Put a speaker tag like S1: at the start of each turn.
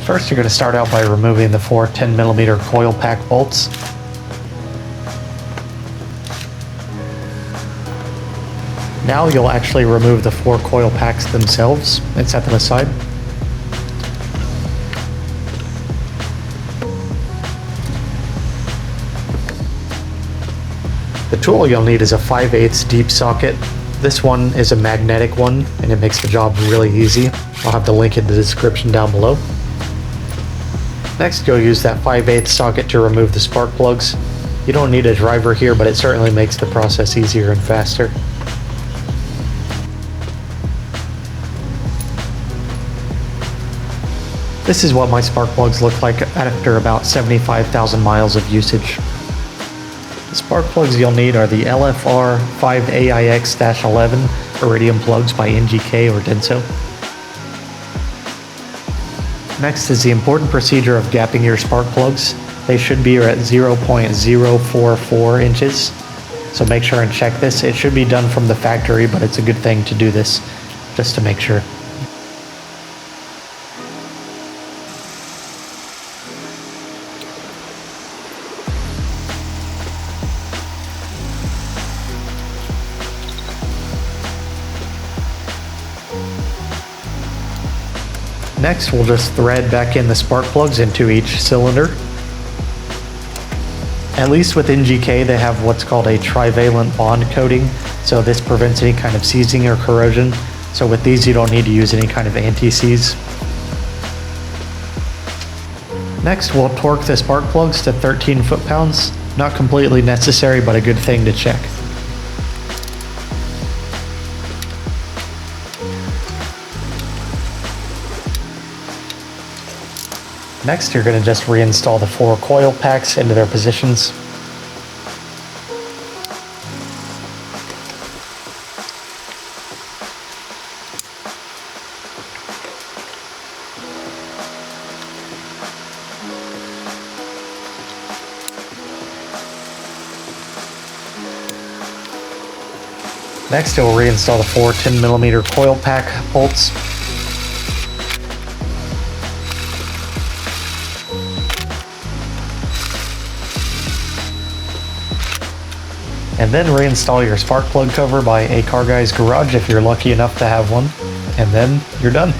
S1: First, you're going to start out by removing the 4 10mm coil pack bolts. Now you'll actually remove the 4 coil packs themselves and set them aside. The tool you'll need is a 5/8 deep socket. This one is a magnetic one and it makes the job really easy. I'll have the link in the description down below. Next, you'll use that 5/8 socket to remove the spark plugs. You don't need a driver here, but it certainly makes the process easier and faster. This is what my spark plugs look like after about 75,000 miles of usage. The spark plugs you'll need are the LFR 5AIX-11 Iridium plugs by NGK or Denso. Next is the important procedure of gapping your spark plugs. They should be at 0.044 inches, so make sure and check this. It should be done from the factory, but it's a good thing to do this just to make sure. Next, we'll just thread back in the spark plugs into each cylinder. At least with NGK, they have what's called a trivalent bond coating, so this prevents any kind of seizing or corrosion. So with these, you don't need to use any kind of anti-seize. Next, we'll torque the spark plugs to 13 foot-pounds. Not completely necessary, but a good thing to check. Next, you're going to just reinstall the 4 coil packs into their positions. Next, you'll reinstall the 4 10mm coil pack bolts. And then reinstall your spark plug cover by a car guy's garage if you're lucky enough to have one, and then you're done.